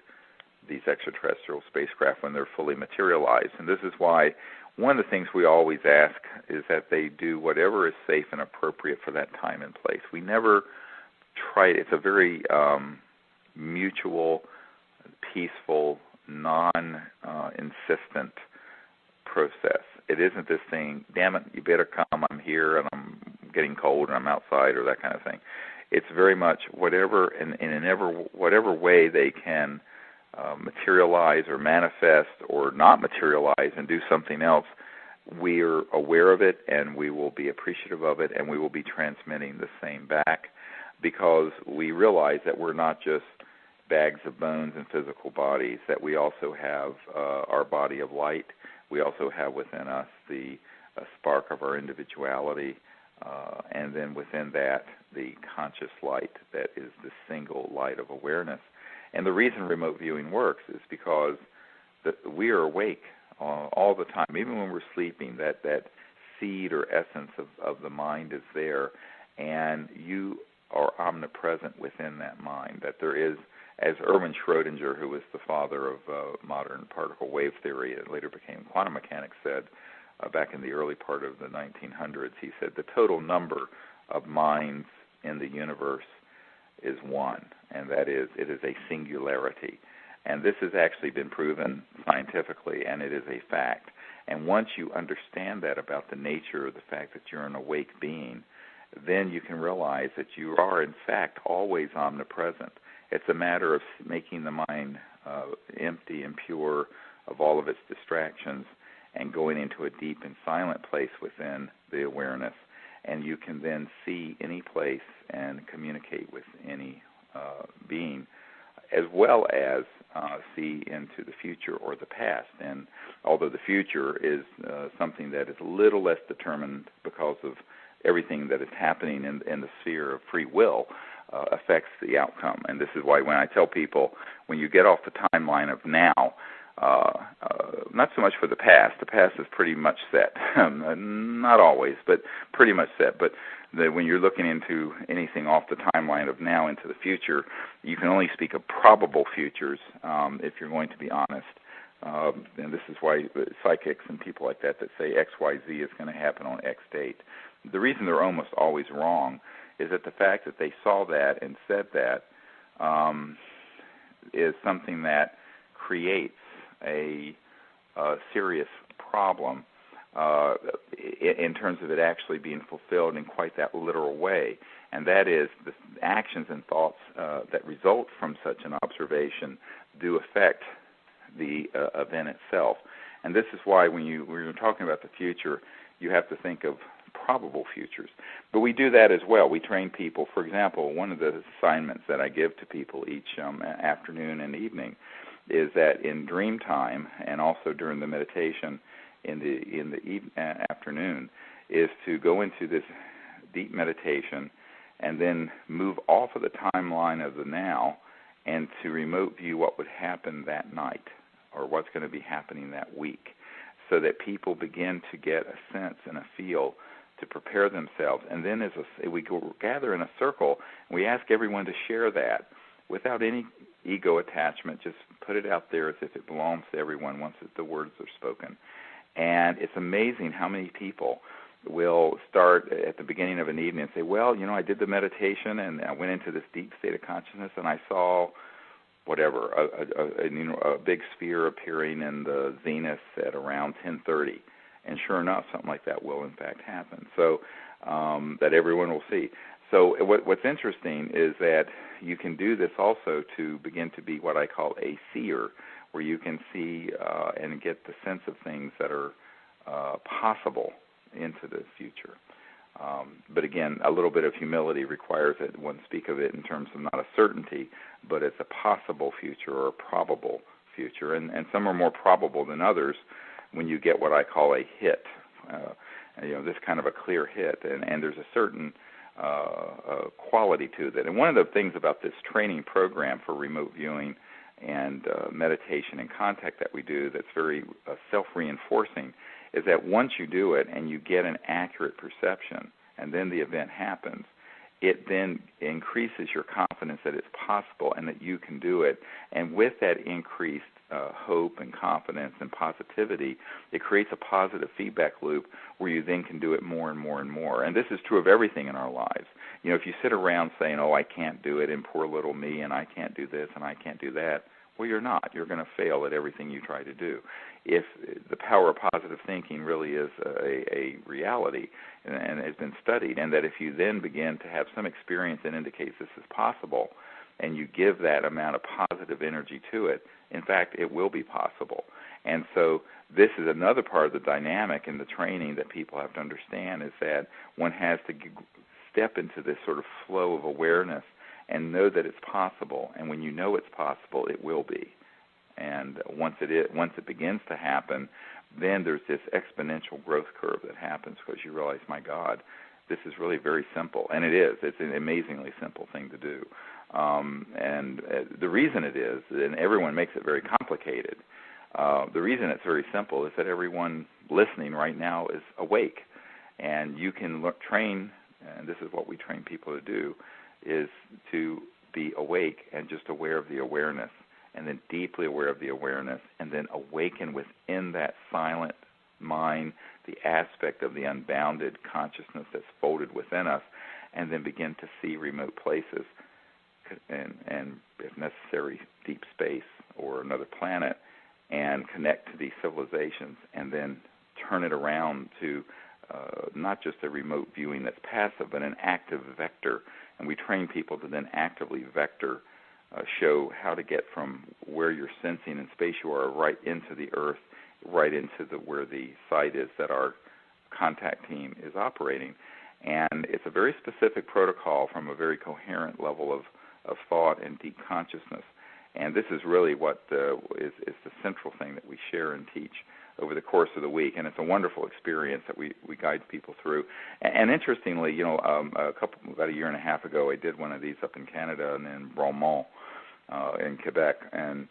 Speaker 1: these extraterrestrial spacecraft when they're fully materialized. And this is why one of the things we always ask is that they do whatever is safe and appropriate for that time and place. We never try. It's a very mutual, peaceful, non-insistent process. It isn't this thing, damn it, you better come, I'm here and I'm getting cold and I'm outside, or that kind of thing. It's very much whatever whatever way they can materialize or manifest or not materialize and do something else, we're aware of it and we will be appreciative of it, and we will be transmitting the same back, because we realize that we're not just bags of bones and physical bodies, that we also have our body of light. We also have within us the spark of our individuality, and then within that, the conscious light that is the single light of awareness. And the reason remote viewing works is because we are awake all the time, even when we're sleeping. That seed or essence of the mind is there, and you are omnipresent within that mind. That there is, as Erwin Schrödinger, who was the father of modern particle wave theory and later became quantum mechanics, said back in the early part of the 1900s, he said the total number of minds in the universe is one, and that is, it is a singularity. And this has actually been proven scientifically, and it is a fact. And once you understand that about the nature of the fact that you're an awake being, then you can realize that you are, in fact, always omnipresent. It's a matter of making the mind empty and pure of all of its distractions and going into a deep and silent place within the awareness. And you can then see any place and communicate with any being, as well as see into the future or the past. And although the future is something that is a little less determined because of everything that is happening in the sphere of free will, affects the outcome. And this is why when I tell people, when you get off the timeline of now, not so much for the past is pretty much set. Not always, but pretty much set. But when you're looking into anything off the timeline of now into the future, you can only speak of probable futures if you're going to be honest. And this is why psychics and people like that say XYZ is going to happen on X date. The reason they're almost always wrong is that the fact that they saw that and said that is something that creates a serious problem in terms of it actually being fulfilled in quite that literal way. And that is the actions and thoughts that result from such an observation do affect the event itself. And this is why when you're talking about the future, you have to think of probable futures. But we do that as well. We train people. For example, one of the assignments that I give to people each afternoon and evening is that in dream time and also during the meditation in the afternoon is to go into this deep meditation and then move off of the timeline of the now and to remote view what would happen that night or what's going to be happening that week. so that people begin to get a sense and a feel to prepare themselves. And then we gather in a circle, and we ask everyone to share that without any ego attachment. Just put it out there as if it belongs to everyone once the words are spoken. And it's amazing how many people will start at the beginning of an evening and say, well, I did the meditation and I went into this deep state of consciousness and I saw whatever, a big sphere appearing in the zenith at around 10:30. And sure enough, something like that will in fact happen. So that everyone will see. So what's interesting is that you can do this also to begin to be what I call a seer, where you can see and get the sense of things that are possible into the future. But again, a little bit of humility requires that one speak of it in terms of not a certainty, but it's a possible future or a probable future. And some are more probable than others when you get what I call a hit, this kind of a clear hit. And there's a certain quality to that. And one of the things about this training program for remote viewing and meditation and contact that we do that's very self-reinforcing is that once you do it and you get an accurate perception and then the event happens, it then increases your confidence that it's possible and that you can do it. And with that increased hope and confidence and positivity, it creates a positive feedback loop where you then can do it more and more and more. And this is true of everything in our lives. If you sit around saying, oh, I can't do it, and poor little me, and I can't do this, and I can't do that, well, you're not. You're going to fail at everything you try to do. If the power of positive thinking really is a reality and has been studied, and that if you then begin to have some experience that indicates this is possible, and you give that amount of positive energy to it, in fact, it will be possible. And so this is another part of the dynamic in the training that people have to understand, is that one has to step into this sort of flow of awareness and know that it's possible. And when you know it's possible, it will be. And once it begins to happen, then there's this exponential growth curve that happens because you realize, my God, this is really very simple. And it is. It's an amazingly simple thing to do. And the reason it is, and everyone makes it very complicated, the reason it's very simple is that everyone listening right now is awake. And you can train, and this is what we train people to do, is to be awake and just aware of the awareness, and then deeply aware of the awareness, and then awaken within that silent mind the aspect of the unbounded consciousness that's folded within us, and then begin to see remote places and if necessary, deep space or another planet, and connect to these civilizations, and then turn it around to not just a remote viewing that's passive, but an active vector. And we train people to then actively vector, show how to get from where you're sensing in space you are right into the Earth, right into where the site is that our contact team is operating. And it's a very specific protocol from a very coherent level of thought and deep consciousness. And this is really what is the central thing that we share and teach over the course of the week. And it's a wonderful experience that we guide people through. And interestingly, about a year and a half ago, I did one of these up in Canada and in Bromont in Quebec. And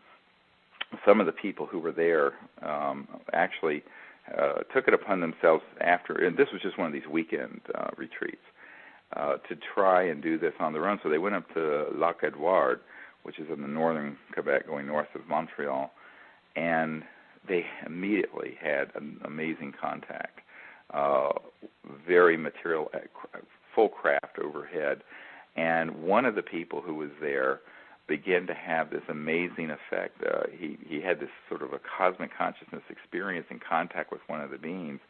Speaker 1: some of the people who were there actually took it upon themselves after, and this was just one of these weekend retreats, to try and do this on their own. So they went up to Lac Edouard, which is in the northern Quebec, going north of Montreal, and they immediately had an amazing contact, very material, full craft overhead. And one of the people who was there began to have this amazing effect. He had this sort of a cosmic consciousness experience in contact with one of the beings.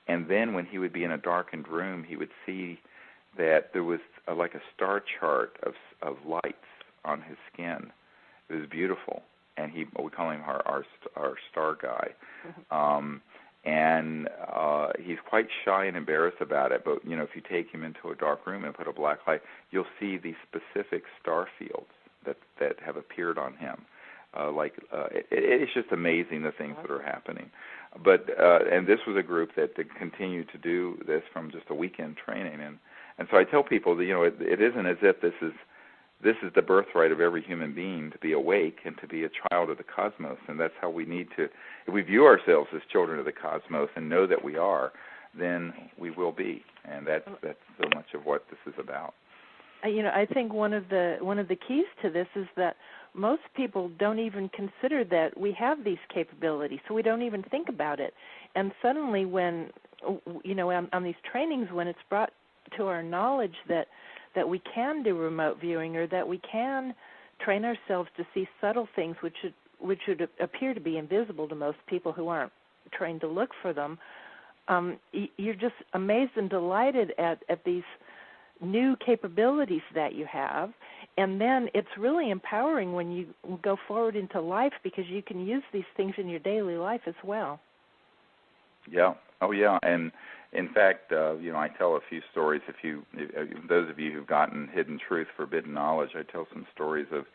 Speaker 1: And then when he would be in a darkened room, he would see that there was like a star chart of lights on his skin. It was beautiful. And we call him our star guy. And he's quite shy and embarrassed about it. But, if you take him into a dark room and put a black light, you'll see these specific star fields that have appeared on him. It's just amazing the things that are happening. But and this was a group that continued to do this from just a weekend training. And so I tell people that, it isn't as if this is this is the birthright of every human being, to be awake and to be a child of the cosmos. And that's how we need to, if we view ourselves as children of the cosmos and know that we are, then we will be. And that's so much of what this is about.
Speaker 2: I think one of the keys to this is that most people don't even consider that we have these capabilities, so we don't even think about it. And suddenly when, on these trainings, when it's brought to our knowledge that we can do remote viewing, or that we can train ourselves to see subtle things which would appear to be invisible to most people who aren't trained to look for them, you're just amazed and delighted at these new capabilities that you have. And then it's really empowering when you go forward into life, because you can use these things in your daily life as well.
Speaker 1: Yeah. Oh, yeah. And in fact, I tell a few stories. Those of you who've gotten Hidden Truth, Forbidden Knowledge, I tell some stories of,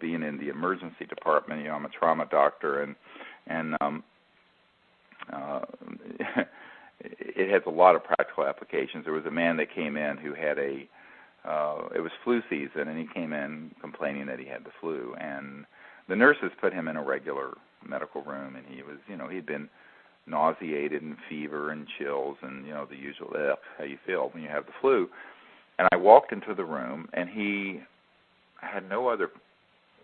Speaker 1: being in the emergency department. I'm a trauma doctor, and it has a lot of practical applications. There was a man that came in who had it was flu season, and he came in complaining that he had the flu. And the nurses put him in a regular medical room, and he was, he'd been nauseated and fever and chills and, the usual, how you feel when you have the flu. And I walked into the room, and he had no other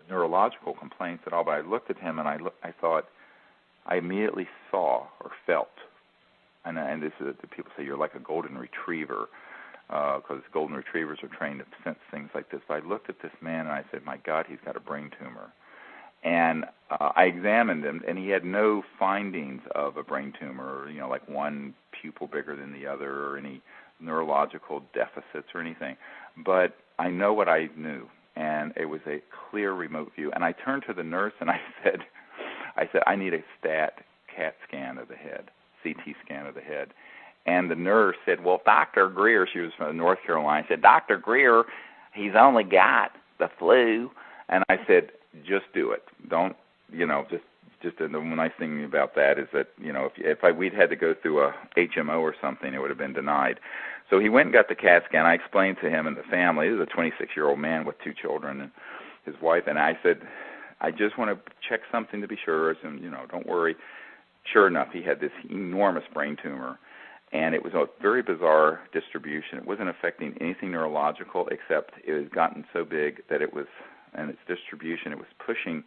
Speaker 1: neurological complaints at all, but I looked at him, and I thought, I immediately saw or felt, and this is, people say you're like a golden retriever, because golden retrievers are trained to sense things like this. But I looked at this man, and I said, my God, he's got a brain tumor. And I examined him, and he had no findings of a brain tumor, like one pupil bigger than the other, or any neurological deficits or anything. But I know what I knew, and it was a clear remote view. And I turned to the nurse, and I said, I need a CAT scan of the head, CT scan of the head. And the nurse said, well, Dr. Greer, she was from North Carolina, said, Dr. Greer, he's only got the flu. And I said, just do it. Don't, just the nice thing about that is that, if we'd had to go through a HMO or something, it would have been denied. So he went and got the CAT scan. I explained to him and the family, he was a 26-year-old man with 2 children and his wife, and I said, I just want to check something to be sure, and, don't worry. Sure enough, he had this enormous brain tumor, and it was a very bizarre distribution. It wasn't affecting anything neurological, except it had gotten so big that it was, and its distribution, it was pushing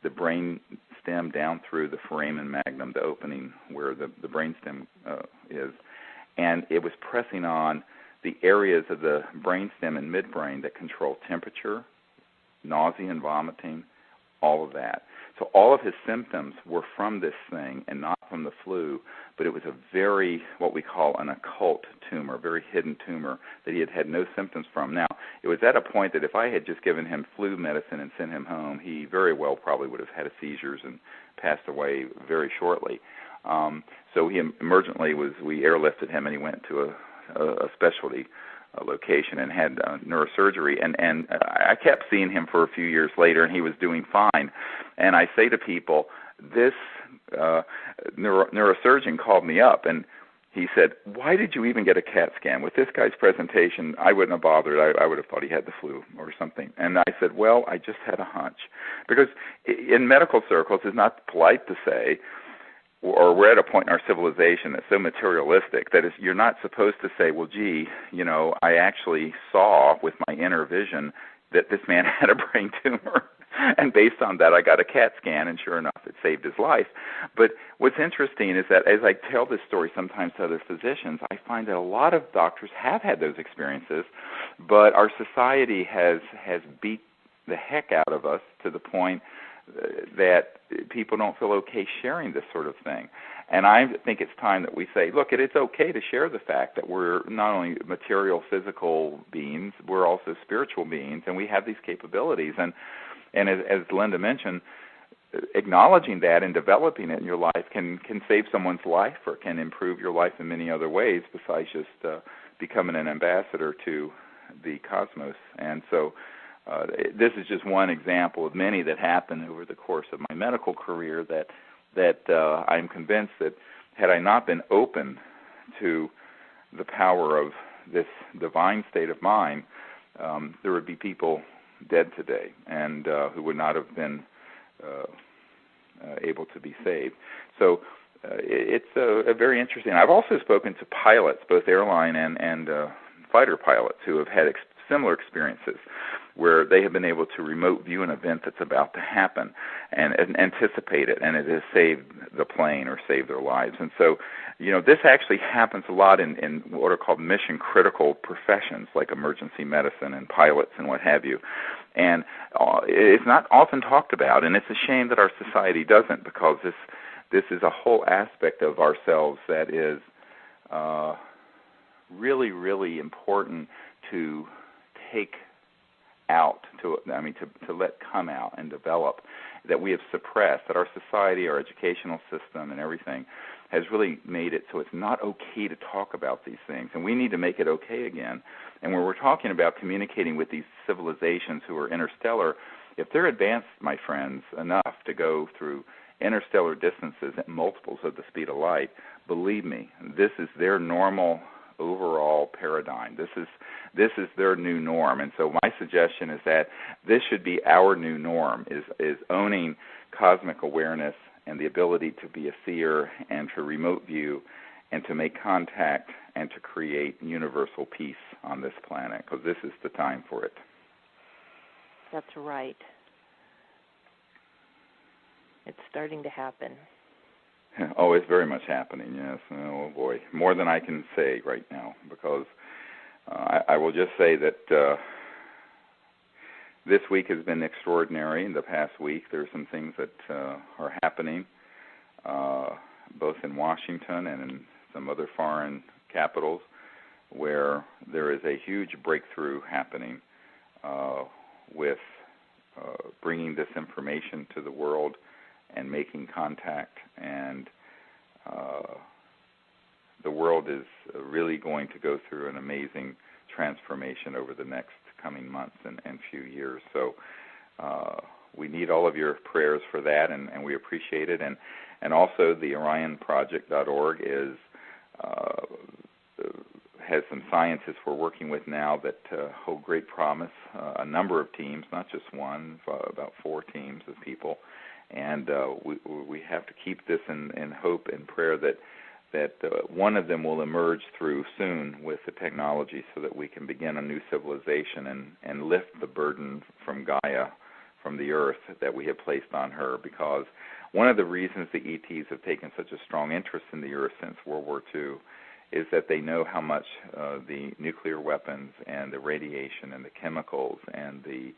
Speaker 1: the brain stem down through the foramen magnum, the opening where the brain stem is, and it was pressing on the areas of the brain stem and midbrain that control temperature, nausea and vomiting, all of that. So all of his symptoms were from this thing and not from the flu, but it was a very, what we call an occult tumor, very hidden tumor that he had had no symptoms from. Now, it was at a point that if I had just given him flu medicine and sent him home, he very well probably would have had seizures and passed away very shortly. So he emergently we airlifted him, and he went to a specialty location and had neurosurgery, and I kept seeing him for a few years later, and he was doing fine. And I say to people, this neurosurgeon called me up, and he said, why did you even get a CAT scan? With this guy's presentation, I wouldn't have bothered. I would have thought he had the flu or something. And I said, well, I just had a hunch. Because in medical circles, it's not polite to say, or we're at a point in our civilization that's so materialistic that you're not supposed to say, well, gee, I actually saw with my inner vision that this man had a brain tumor. And based on that, I got a CAT scan, and sure enough, it saved his life. But what's interesting is that as I tell this story sometimes to other physicians, I find that a lot of doctors have had those experiences, but our society has beat the heck out of us to the point that people don't feel okay sharing this sort of thing. And I think it's time that we say, look, it's okay to share the fact that we're not only material, physical beings, we're also spiritual beings, and we have these capabilities. And as Linda mentioned, acknowledging that and developing it in your life can save someone's life, or can improve your life in many other ways besides just becoming an ambassador to the cosmos. And so this is just one example of many that happened over the course of my medical career that I'm convinced that had I not been open to the power of this divine state of mind, there would be people dead today and who would not have been able to be saved. So it's a very interesting. I've also spoken to pilots, both airline and fighter pilots, who have had similar experiences where they have been able to remote view an event that's about to happen and anticipate it, and it has saved the plane or saved their lives. And so, this actually happens a lot in what are called mission-critical professions, like emergency medicine and pilots and what have you. And it's not often talked about, and it's a shame that our society doesn't, because this is a whole aspect of ourselves that is really, really important to take out, to let come out and develop, that we have suppressed, that our society, our educational system and everything has really made it so it's not okay to talk about these things, and we need to make it okay again. And when we're talking about communicating with these civilizations who are interstellar, if they're advanced, my friends, enough to go through interstellar distances at multiples of the speed of light, believe me, this is their normal overall paradigm. This is their new norm. And so my suggestion is that this should be our new norm, is owning cosmic awareness and the ability to be a seer and to remote view and to make contact and to create universal peace on this planet, because this is the time for it.
Speaker 2: That's right. It's starting to happen.
Speaker 1: Oh, it's very much happening, yes. Oh, boy. More than I can say right now, because I will just say that this week has been extraordinary. In the past week, there's some things that are happening, both in Washington and in some other foreign capitals, where there is a huge breakthrough happening with bringing this information to the world and making contact, and the world is really going to go through an amazing transformation over the next coming months and few years. So we need all of your prayers for that, and we appreciate it. And also the OrionProject.org has some scientists we're working with now that hold great promise, a number of teams, not just one, about 4 teams of people. And we have to keep this in hope and prayer that one of them will emerge through soon with the technology, so that we can begin a new civilization and lift the burden from Gaia, from the Earth, that we have placed on her. Because one of the reasons the ETs have taken such a strong interest in the Earth since World War II is that they know how much the nuclear weapons and the radiation and the chemicals and the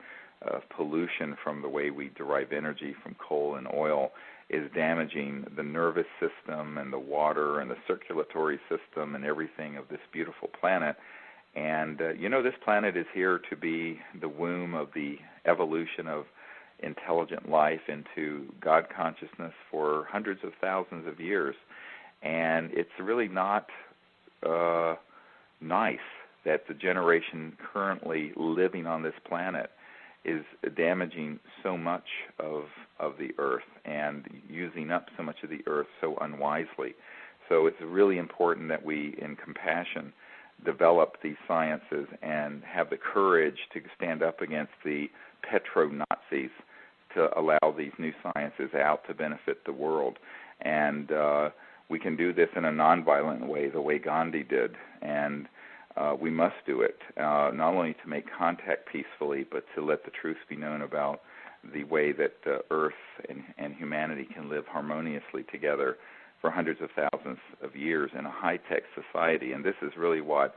Speaker 1: pollution from the way we derive energy from coal and oil is damaging the nervous system and the water and the circulatory system and everything of this beautiful planet. And, this planet is here to be the womb of the evolution of intelligent life into God consciousness for hundreds of thousands of years. And it's really not nice that the generation currently living on this planet is damaging so much of the Earth and using up so much of the Earth so unwisely. So it's really important that we, in compassion, develop these sciences and have the courage to stand up against the petro-Nazis to allow these new sciences out to benefit the world. And we can do this in a nonviolent way, the way Gandhi did, and we must do it, not only to make contact peacefully, but to let the truth be known about the way that Earth and humanity can live harmoniously together for hundreds of thousands of years in a high-tech society. And this is really what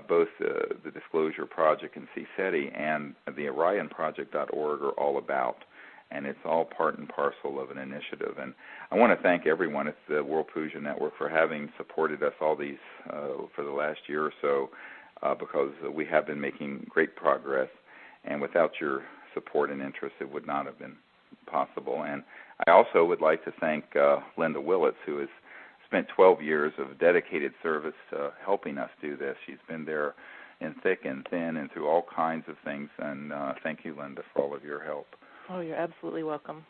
Speaker 1: both the Disclosure Project and CSETI and the OrionProject.org are all about. And it's all part and parcel of an initiative. And I want to thank everyone at the World Puja Network for having supported us all these for the last year or so, because we have been making great progress. And without your support and interest, it would not have been possible. And I also would like to thank Linda Willitts, who has spent 12 years of dedicated service helping us do this. She's been there in thick and thin and through all kinds of things. And thank you, Linda, for all of your help.
Speaker 2: Oh, you're absolutely welcome.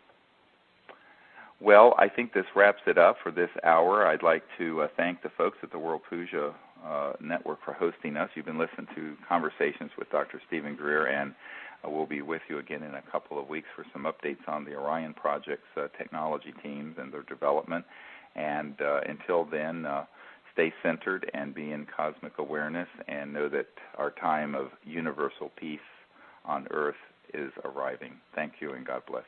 Speaker 1: Well, I think this wraps it up for this hour. I'd like to thank the folks at the World Puja Network for hosting us. You've been listening to Conversations with Dr. Stephen Greer, and we'll be with you again in a couple of weeks for some updates on the Orion Project's technology teams and their development. And until then, stay centered and be in cosmic awareness, and know that our time of universal peace on Earth is arriving. Thank you, and God bless.